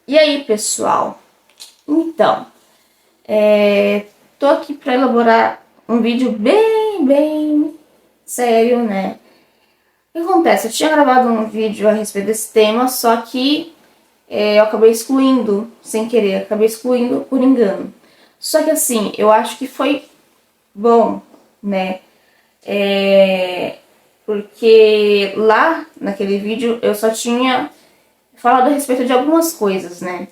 E aí, pessoal? Então, tô aqui para elaborar um vídeo bem sério, né? O que acontece? Eu tinha gravado um vídeo a respeito desse tema, só que eu acabei excluindo sem querer, acabei excluindo por engano. Só que assim, eu acho que foi bom, né? Porque lá naquele vídeo eu só tinha falado a respeito de algumas coisas, né?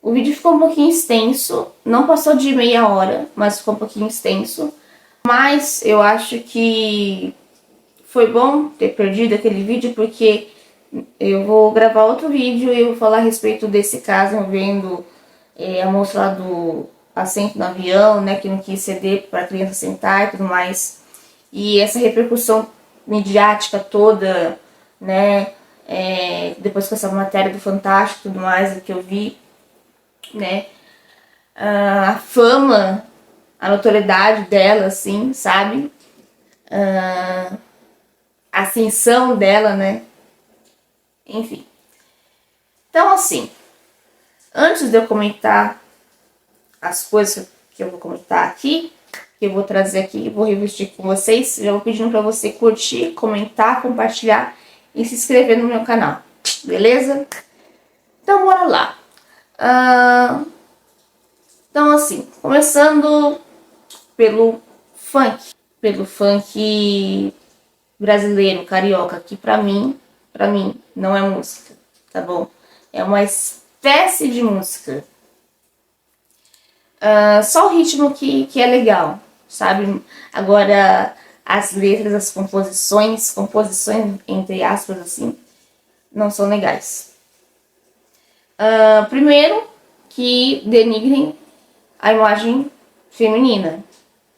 O vídeo ficou um pouquinho extenso, não passou de meia hora, mas ficou um pouquinho extenso. Mas eu acho que foi bom ter perdido aquele vídeo, porque eu vou gravar outro vídeo e eu vou falar a respeito desse caso envolvendo a moça lá do assento no avião, né, que não quis ceder para a criança sentar e tudo mais. E essa repercussão midiática toda, né, depois com essa matéria do Fantástico e tudo mais que eu vi, né, a fama, a notoriedade dela, assim, sabe? A ascensão dela, né? Enfim. Então, assim, antes de eu comentar as coisas que eu vou comentar aqui, que eu vou trazer aqui, vou revistir com vocês, já vou pedindo para você curtir, comentar, compartilhar e se inscrever no meu canal, beleza? Então, bora lá. Então, assim, começando pelo funk brasileiro, carioca, que pra mim não é música, tá bom? É uma espécie de música. Só o ritmo que é legal, sabe? Agora, as letras, as composições entre aspas, assim, não são legais. Primeiro, que denigrem a imagem feminina,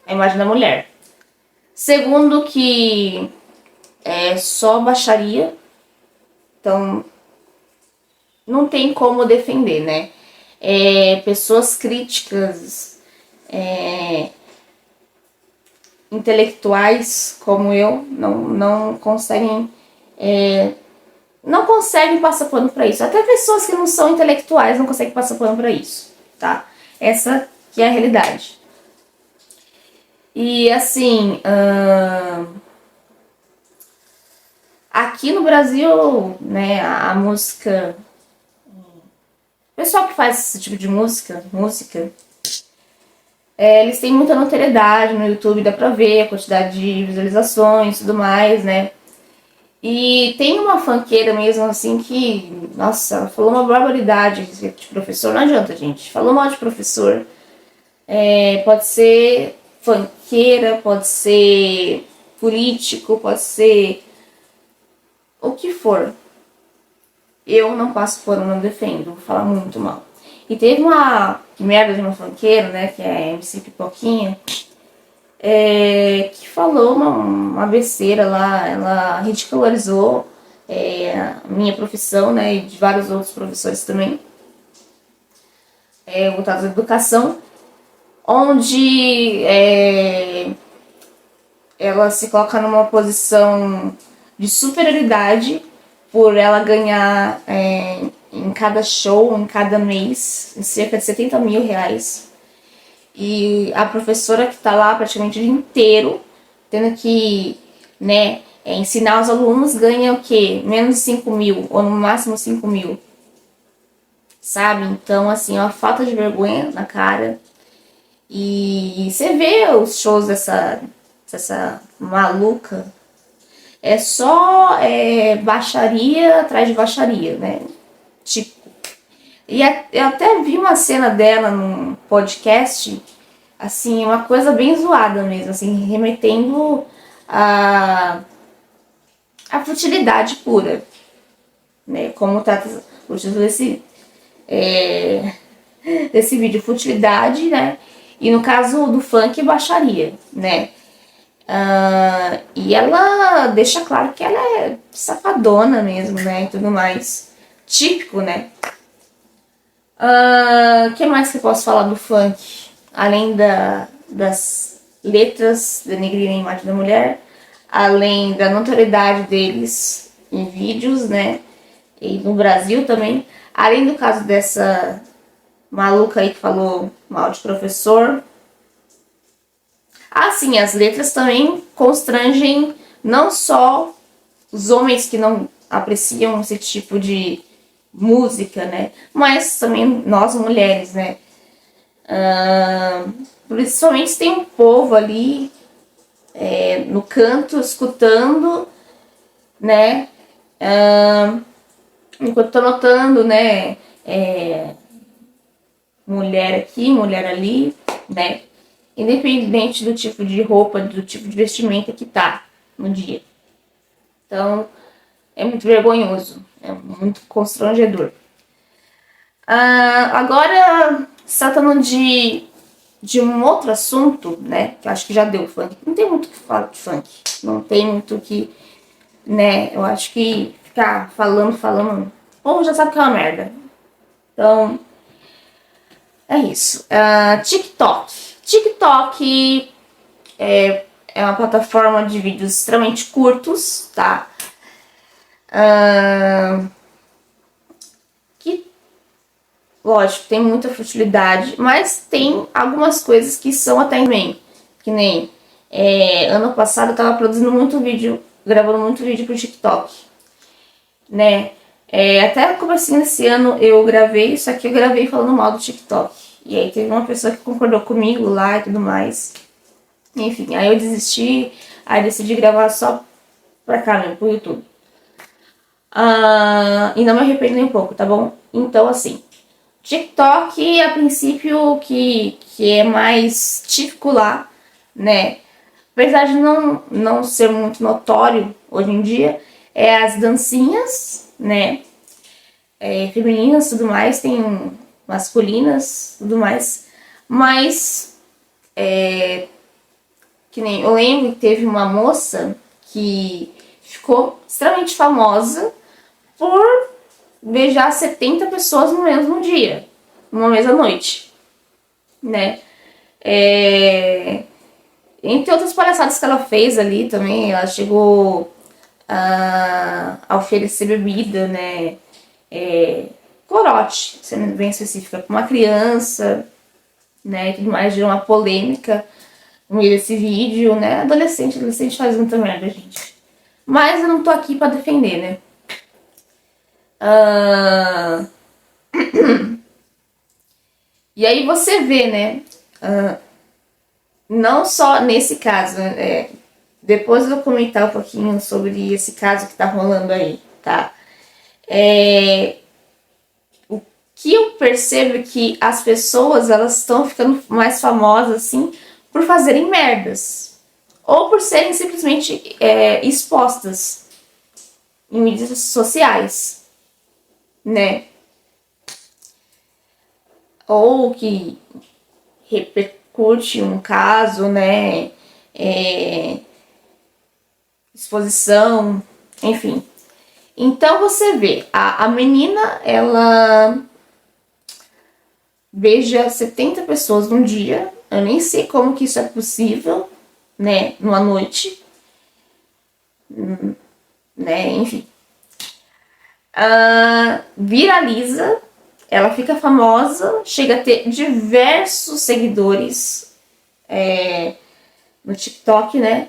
a imagem da mulher. Segundo, que é só baixaria, então não tem como defender, né? Pessoas críticas, intelectuais como eu, não conseguem não conseguem passar pano para isso. Até pessoas que não são intelectuais não conseguem passar pano para isso, tá? Essa que é a realidade. E assim, aqui no Brasil, né, a música, o pessoal que faz esse tipo de música, eles têm muita notoriedade no YouTube, dá pra ver a quantidade de visualizações e tudo mais, né? E tem uma funkeira mesmo, assim, que, nossa, falou uma barbaridade de professor, não adianta, gente. Falou mal de professor. Pode ser funkeira, pode ser político, pode ser o que for. Eu não passo pano, não defendo, vou falar muito mal. E teve uma merda de uma funkeira, né, que é a MC Pipoquinha, que falou uma besteira lá, ela ridicularizou a minha profissão, né, e de vários outros professores também, voltados à educação, onde ela se coloca numa posição de superioridade por ela ganhar em cada show, em cada mês, em cerca de 70 mil reais. E a professora que está lá praticamente o dia inteiro, tendo que, né, ensinar os alunos, ganha o quê? Menos de 5 mil, ou no máximo 5 mil. Sabe? Então, assim, é uma falta de vergonha na cara. E você vê os shows dessa maluca, é só baixaria atrás de baixaria, né? Tipo. E eu até vi uma cena dela num podcast, assim, uma coisa bem zoada mesmo, assim, remetendo a futilidade pura, né? Como tá o título desse vídeo, futilidade, né? E no caso do funk, baixaria, né? E ela deixa claro que ela é safadona mesmo, né? E tudo mais. Típico, né? O que mais que eu posso falar do funk? Além das letras denegrirem a imagem da mulher, além da notoriedade deles em vídeos, né? e no Brasil também. Além do caso dessa maluca aí que falou mal de professor. Assim, as letras também constrangem não só os homens que não apreciam esse tipo de música, né? Mas também nós mulheres, né? Principalmente tem um povo ali no canto escutando, né? Enquanto tô notando, né? Mulher aqui, mulher ali, né? Independente do tipo de roupa, do tipo de vestimenta que tá no dia. Então, é muito vergonhoso, é muito constrangedor. Agora, se tratando de um outro assunto, né, que eu acho que já deu funk. Não tem muito o que falar de funk, não tem muito o que, né, eu acho que ficar falando, o povo já sabe que é uma merda. Então, é isso. TikTok. TikTok é uma plataforma de vídeos extremamente curtos, tá? Que, lógico, tem muita futilidade, mas tem algumas coisas que são até bem. Que nem ano passado eu tava produzindo muito vídeo, gravando muito vídeo pro TikTok, né? Até comecinho desse ano eu gravei, só que eu gravei falando mal do TikTok. E aí teve uma pessoa que concordou comigo lá e tudo mais. Enfim, aí eu desisti, aí decidi gravar só pra cá mesmo, pro YouTube. E não me arrependo nem um pouco, tá bom? Então, assim, TikTok, a princípio, que é mais típico lá, né? Apesar de não ser muito notório hoje em dia, é as dancinhas, né? Femininas e tudo mais, tem masculinas tudo mais, mas que nem eu lembro que teve uma moça que ficou extremamente famosa por beijar 70 pessoas no mesmo dia, numa mesma noite, né? Entre outras palhaçadas que ela fez ali também, ela chegou a oferecer bebida, né? Corote, sendo bem específica, para uma criança, né? E tudo mais, gerou uma polêmica no meio desse vídeo, né? Adolescente faz muita merda, gente. Mas eu não tô aqui pra defender, né? E aí você vê, né? Não só nesse caso, depois eu vou comentar um pouquinho sobre esse caso que tá rolando aí, tá? O que eu percebo é que as pessoas, elas estão ficando mais famosas, assim, por fazerem merdas. Ou por serem simplesmente expostas em mídias sociais, né? Ou que repercute um caso, né? Exposição, enfim. Então você vê, a menina, ela beija 70 pessoas num dia. Eu nem sei como que isso é possível, né? Numa noite. Né? Enfim. Viraliza, ela fica famosa, chega a ter diversos seguidores no TikTok, né?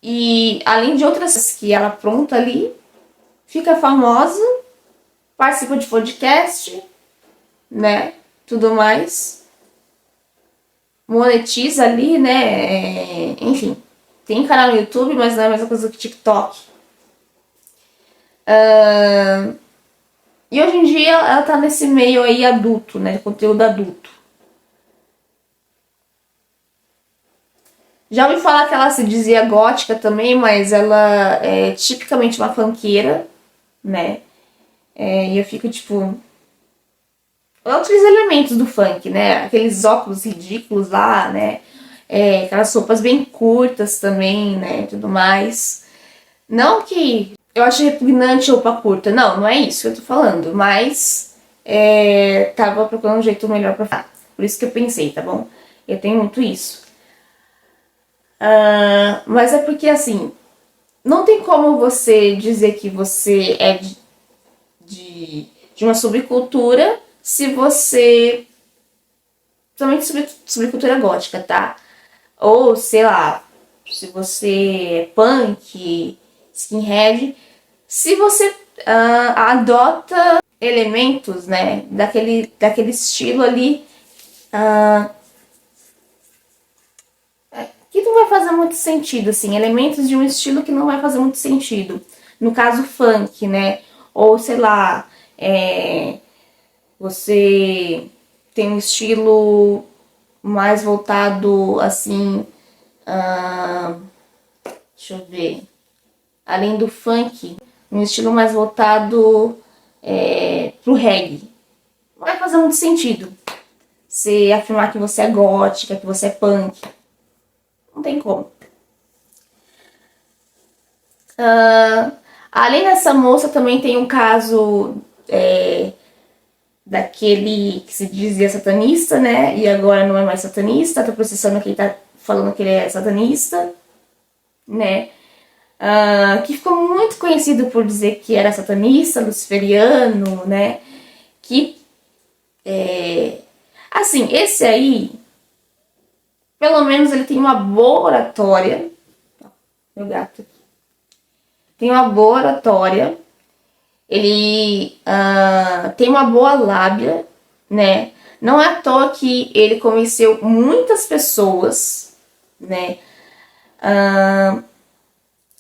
E além de outras que ela apronta ali, fica famosa, participa de podcast, né? Tudo mais. Monetiza ali, né? Enfim, tem canal no YouTube, mas não é a mesma coisa que TikTok. E hoje em dia ela tá nesse meio aí adulto, né? Conteúdo adulto. Já ouvi falar que ela se dizia gótica também, mas ela é tipicamente uma funkeira, né? E eu fico tipo. Outros elementos do funk, né? Aqueles óculos ridículos lá, né? Aquelas roupas bem curtas também, né? Tudo mais. Não que eu acho repugnante roupa curta, não é isso que eu tô falando, mas tava procurando um jeito melhor pra falar. Por isso que eu pensei, tá bom? Eu tenho muito isso. Mas é porque assim, não tem como você dizer que você é de uma subcultura se você... Principalmente subcultura gótica, tá? Ou, sei lá, se você é punk, skinhead, se você adota elementos, né, daquele estilo ali, que não vai fazer muito sentido, assim, elementos de um estilo que não vai fazer muito sentido. No caso, funk, né, ou sei lá, você tem um estilo mais voltado, assim, deixa eu ver, além do funk, um estilo mais voltado pro reggae. Não vai fazer muito sentido você afirmar que você é gótica, que você é punk. Não tem como. Além dessa moça, também tem um caso daquele que se dizia satanista, né? E agora não é mais satanista, tá processando quem tá falando que ele é satanista, né? Que ficou muito conhecido por dizer que era satanista, luciferiano, né? Que, assim, esse aí, pelo menos ele tem uma boa oratória. Meu gato. Tem uma boa oratória. Ele tem uma boa lábia, né? Não é à toa que ele convenceu muitas pessoas, né?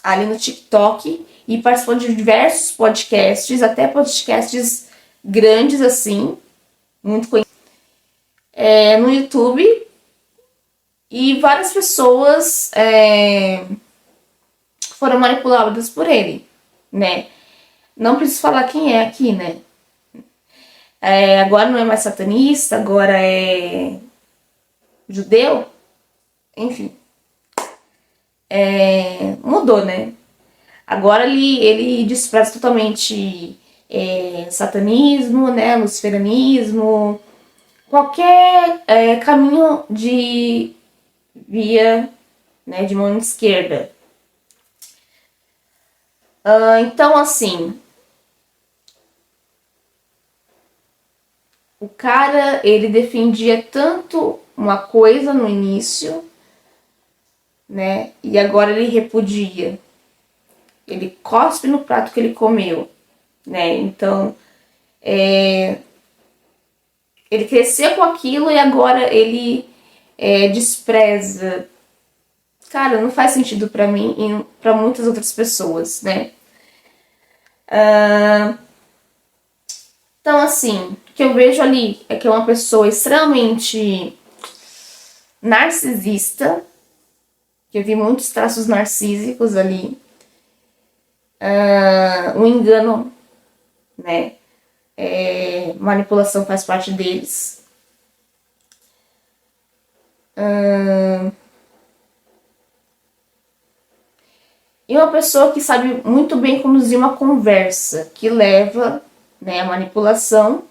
Ali no TikTok e participou de diversos podcasts, até podcasts grandes assim, muito conhecidos, no YouTube. E várias pessoas foram manipuladas por ele, né? Não preciso falar quem é aqui, né? Agora não é mais satanista, agora é judeu, enfim. Mudou, né? Agora ele despreza totalmente satanismo, né? Luciferianismo, qualquer caminho de via, né, de mão esquerda. Então, assim, o cara, ele defendia tanto uma coisa no início, né, e agora ele repudia. Ele cospe no prato que ele comeu, né, então, ele cresceu com aquilo e agora ele despreza. Cara, não faz sentido pra mim e pra muitas outras pessoas, né. Então, assim, o que eu vejo ali é que é uma pessoa extremamente narcisista, que eu vi muitos traços narcísicos ali, um engano, né? Manipulação faz parte deles. E uma pessoa que sabe muito bem conduzir uma conversa, que leva, né, a manipulação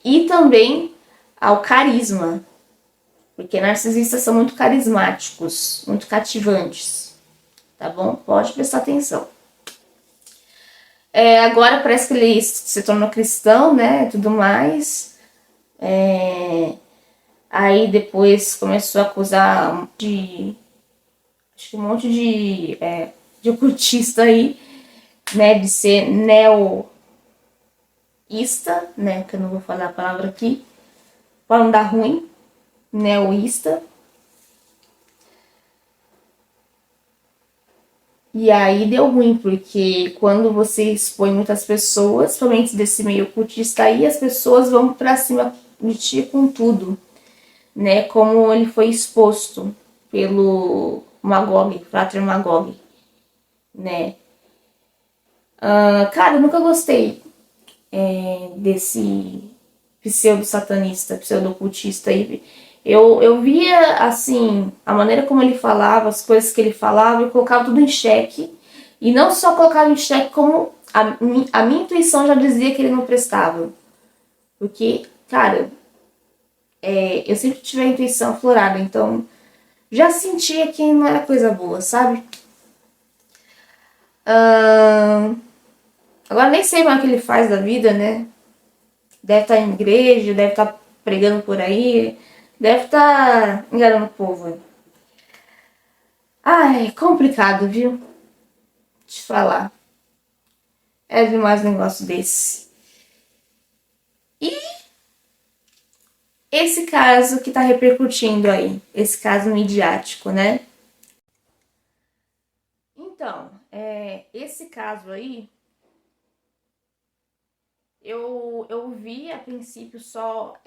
e também ao carisma, porque narcisistas são muito carismáticos, muito cativantes, tá bom? Pode prestar atenção. Agora parece que ele se tornou cristão, né, tudo mais. Aí depois começou a acusar acho que um monte de ocultista aí, né, de ser neoísta, né, que eu não vou falar a palavra aqui, para não dar ruim, neoísta. E aí deu ruim, porque quando você expõe muitas pessoas, principalmente desse meio ocultista aí, as pessoas vão pra cima de ti com tudo, né? Como ele foi exposto pelo Magog, Frater Magog, né? Cara, eu nunca gostei desse pseudo-satanista, pseudo-ocultista aí. Eu via, assim, a maneira como ele falava, as coisas que ele falava, eu colocava tudo em xeque. E não só colocava em xeque, como a minha intuição já dizia que ele não prestava. Porque, cara, eu sempre tive a intuição aflorada, então já sentia que não era coisa boa, sabe? Ahn, Agora nem sei mais o que ele faz da vida, né? Deve estar em igreja, deve estar pregando por aí, deve estar enganando o povo. Ai, complicado, viu? Te falar. É demais um negócio desse. E esse caso que tá repercutindo aí, esse caso midiático, né? Então, esse caso aí, eu vi a princípio só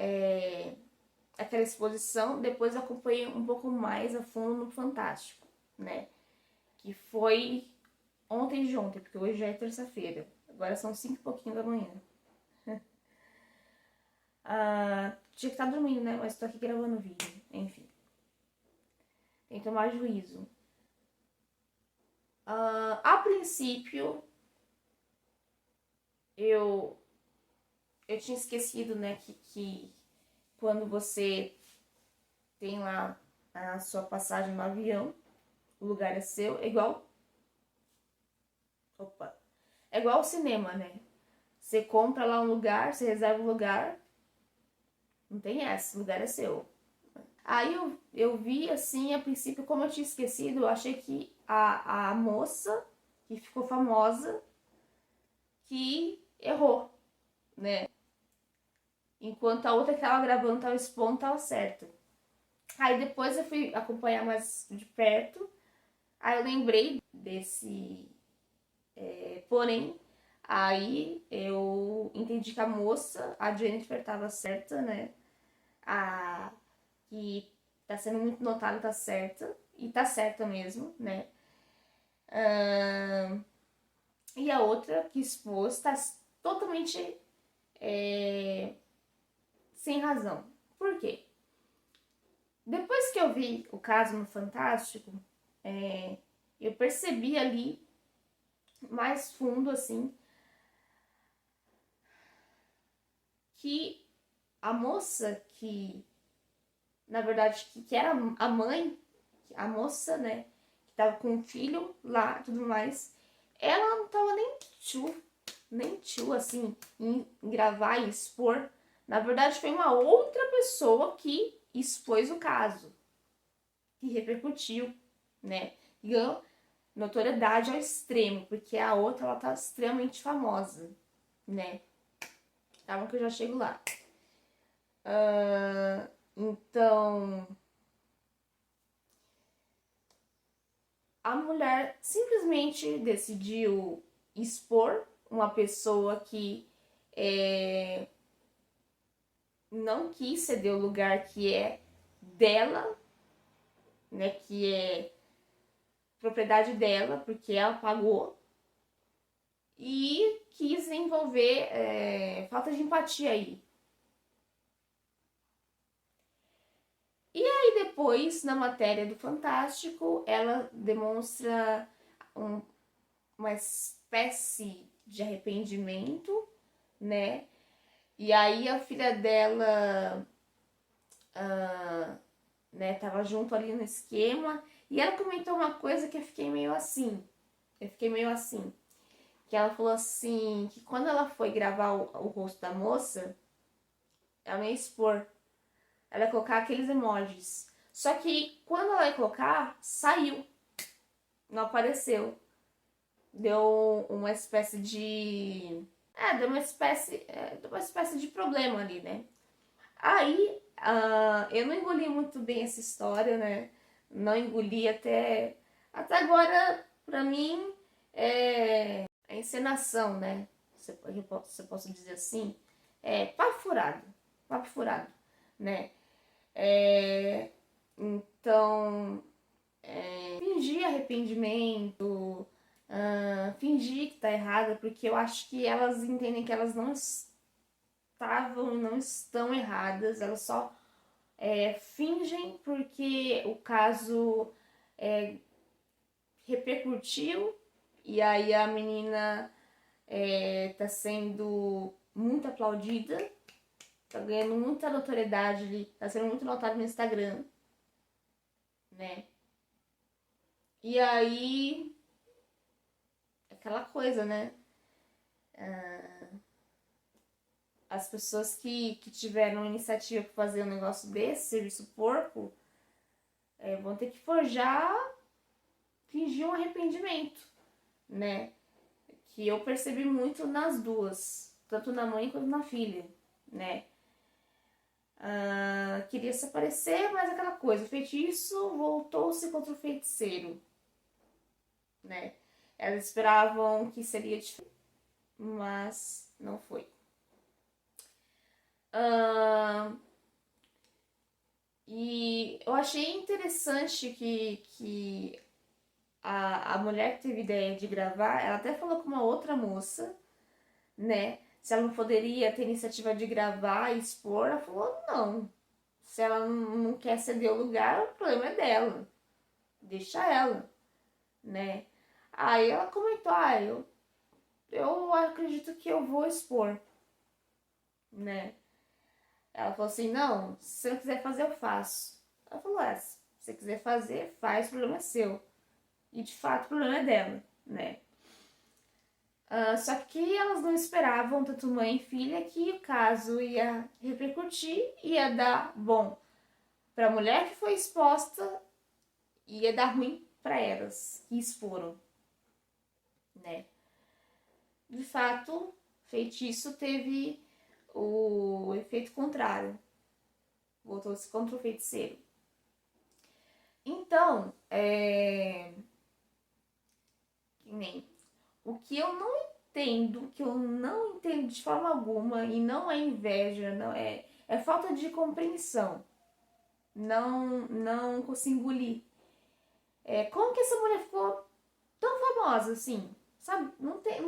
aquela exposição, depois acompanhei um pouco mais a fundo no Fantástico, né? Que foi ontem de ontem, porque hoje já é terça-feira. Agora são 5 e pouquinho da manhã. Tinha que estar dormindo, né? Mas tô aqui gravando vídeo. Enfim. Tem que tomar juízo. A princípio, eu, eu tinha esquecido, né, que quando você tem lá a sua passagem no avião, o lugar é seu, é igual. Opa! É igual ao cinema, né? Você compra lá um lugar, você reserva um lugar, não tem essa, o lugar é seu. Aí eu vi assim, a princípio, como eu tinha esquecido, eu achei que a moça que ficou famosa que errou, né? Enquanto a outra que tava gravando, tava expondo, tava certo. Aí depois eu fui acompanhar mais de perto. Aí eu lembrei desse. Porém, aí eu entendi que a moça, a Jennifer, tava certa, né? A que tá sendo muito notada tá certa. E tá certa mesmo, né? E a outra que expôs tá totalmente sem razão. Por quê? Depois que eu vi o caso no Fantástico, eu percebi ali mais fundo assim que a moça que na verdade que era a mãe, a moça, né, que tava com o filho lá e tudo mais, ela não tava nem tchu assim em gravar e expor. Na verdade foi uma outra pessoa que expôs o caso, que repercutiu, né? E ganhou notoriedade ao extremo, porque a outra ela tá extremamente famosa, né? Calma que eu já chego lá. Então, a mulher simplesmente decidiu expor uma pessoa que não quis ceder o lugar que é dela, né? Que é propriedade dela, porque ela pagou e quis envolver falta de empatia aí. E aí depois, na matéria do Fantástico, ela demonstra uma espécie de arrependimento, né? E aí a filha dela, né, tava junto ali no esquema, e ela comentou uma coisa que eu fiquei meio assim. Que ela falou assim, que quando ela foi gravar o rosto da moça, ela não ia expor. Ela ia colocar aqueles emojis. Só que quando ela ia colocar, saiu. Não apareceu. Deu uma espécie de. Deu uma espécie de problema ali, né? Aí, eu não engoli muito bem essa história, né? Não engoli até agora, pra mim, é encenação, né? Se eu posso dizer assim. Papo furado, né? Então, fingir arrependimento, fingir que tá errada, porque eu acho que elas entendem que elas não estavam e não estão erradas, elas só fingem porque o caso repercutiu e aí a menina tá sendo muito aplaudida, tá ganhando muita notoriedade, tá sendo muito notada no Instagram, né? E aí aquela coisa, né? As pessoas que tiveram iniciativa para fazer um negócio desse, serviço porco, vão ter que forjar, fingir um arrependimento, né? Que eu percebi muito nas duas, tanto na mãe quanto na filha, né? Queria se aparecer, mas aquela coisa, o feitiço voltou-se contra o feiticeiro, né? Elas esperavam que seria diferente, mas não foi. E eu achei interessante que a mulher que teve ideia de gravar, ela até falou com uma outra moça, né? Se ela não poderia ter iniciativa de gravar e expor, ela falou não. Se ela não quer ceder o lugar, o problema é dela. Deixa ela, né? Aí ela comentou, eu acredito que eu vou expor, né? Ela falou assim, não, se você não quiser fazer, eu faço. Ela falou, se você quiser fazer, faz, o problema é seu. E de fato o problema é dela, né? Só que elas não esperavam, tanto mãe e filha, que o caso ia repercutir, ia dar bom para a mulher que foi exposta, ia dar ruim para elas que exporam, né? De fato, feitiço teve o efeito contrário, voltou-se contra o feiticeiro. Então, que nem o que eu não entendo, que eu não entendo de forma alguma, e não é inveja, não é falta de compreensão. Não consigo engolir. Como que essa mulher ficou tão famosa assim? Sabe? Não tem.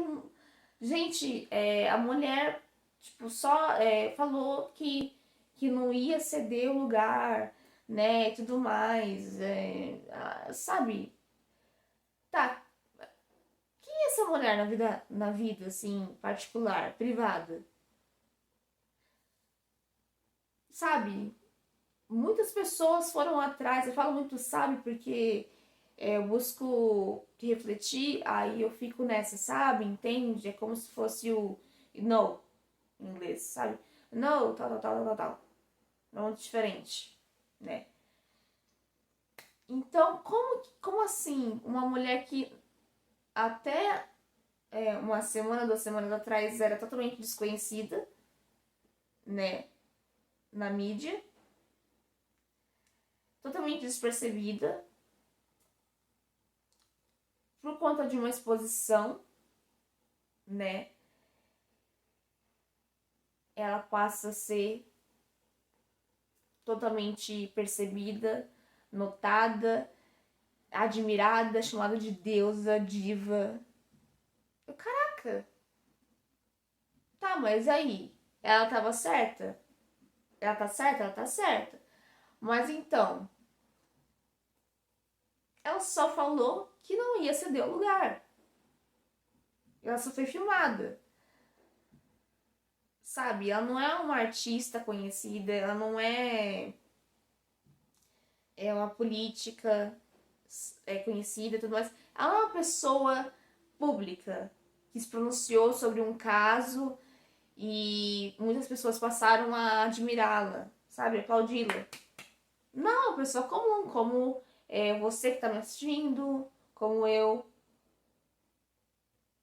Gente, a mulher, tipo, só falou que não ia ceder o lugar, né? E tudo mais. Sabe? Tá. Quem é essa mulher na vida, assim, particular, privada? Sabe? Muitas pessoas foram atrás, eu falo muito sabe porque eu busco refletir, aí eu fico nessa, sabe? Entende? É como se fosse o no em inglês, sabe? No, tal, tal, tal, tal, tal. É muito diferente, né? Então, como assim uma mulher que até uma semana, 2 semanas atrás era totalmente desconhecida, né? Na mídia, totalmente despercebida, por conta de uma exposição, né? Ela passa a ser totalmente percebida, notada, admirada, chamada de deusa, diva. Caraca! Tá, mas aí? Ela tava certa? Ela tá certa? Ela tá certa. Mas então, ela só falou que não ia ceder o lugar. Ela só foi filmada. Sabe? Ela não é uma artista conhecida, ela não é uma política conhecida e tudo mais. Ela é uma pessoa pública que se pronunciou sobre um caso e muitas pessoas passaram a admirá-la, sabe? Aplaudi-la. Não, uma pessoa comum, como você que está me assistindo, como eu,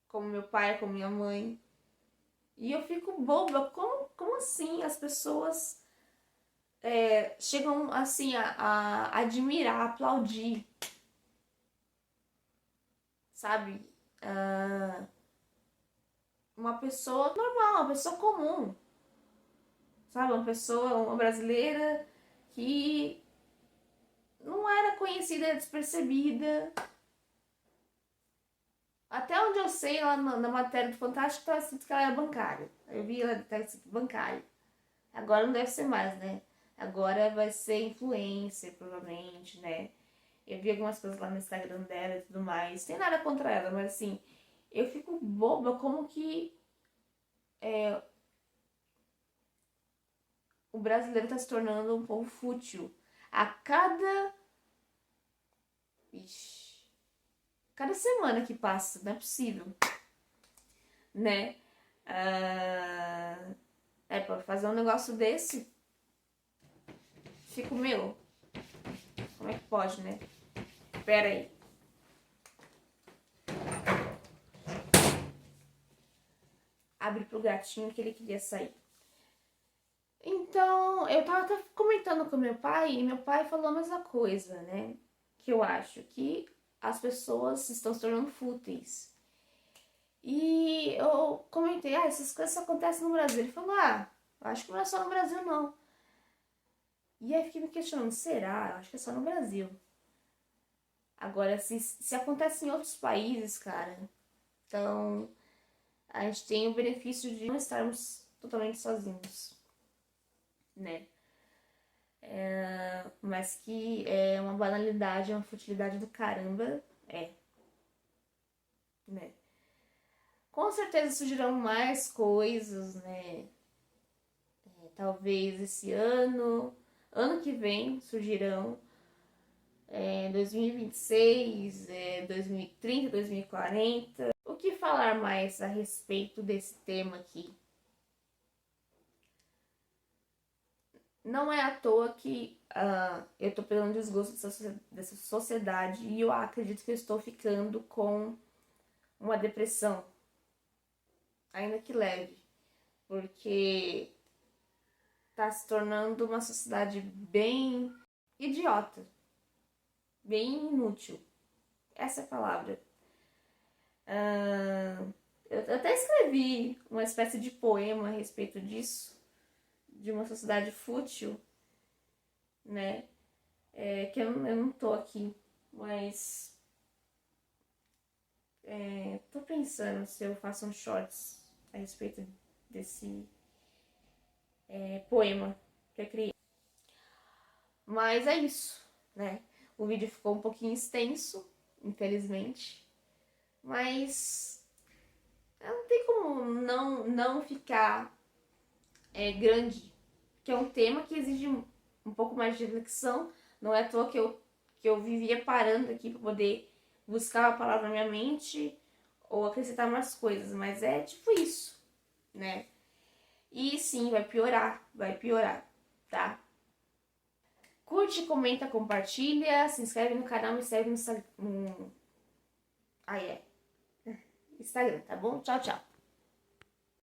como meu pai, como minha mãe. E eu fico boba, como assim as pessoas chegam assim a admirar, a aplaudir, sabe? Uma pessoa normal, uma pessoa comum, sabe? Uma pessoa, uma brasileira que não era conhecida, despercebida. Até onde eu sei, lá na matéria do Fantástico, estava escrito que ela era bancária. Eu vi ela estava escrito bancária. Agora não deve ser mais, né? Agora vai ser influencer, provavelmente, né? Eu vi algumas coisas lá no Instagram dela e tudo mais. Tem nada contra ela, mas assim, eu fico boba como que o brasileiro está se tornando um povo fútil. A cada. Ixi. Cada semana que passa, não é possível, né? Pra fazer um negócio desse, fico, meu, como é que pode, né? Pera aí. Abre pro gatinho que ele queria sair. Então, eu tava até comentando com meu pai, e meu pai falou a mesma coisa, né? Que eu acho que as pessoas estão se tornando fúteis. E eu comentei, essas coisas só acontecem no Brasil. Ele falou, acho que não é só no Brasil, não. E aí fiquei me questionando, será? Eu acho que é só no Brasil. Agora, se acontece em outros países, cara, então a gente tem o benefício de não estarmos totalmente sozinhos, né? Mas que é uma banalidade, uma futilidade do caramba, né? Com certeza surgirão mais coisas, né? Talvez esse ano que vem surgirão 2026, 2030, 2040. O que falar mais a respeito desse tema aqui? Não é à toa que eu tô pegando desgosto dessa sociedade e eu acredito que eu estou ficando com uma depressão, ainda que leve, porque tá se tornando uma sociedade bem idiota, bem inútil. Essa é a palavra. Eu até escrevi uma espécie de poema a respeito disso, de uma sociedade fútil, né? Que eu não tô aqui, mas tô pensando se eu faço um shorts a respeito desse poema que eu criei. Mas é isso, né? O vídeo ficou um pouquinho extenso, infelizmente, mas não tem como não ficar grande, que é um tema que exige um pouco mais de reflexão. Não é à toa que eu vivia parando aqui para poder buscar uma palavra na minha mente ou acrescentar mais coisas, mas é tipo isso, né? E sim, vai piorar, tá? Curte, comenta, compartilha, se inscreve no canal, me segue no Instagram, tá bom? Tchau, tchau.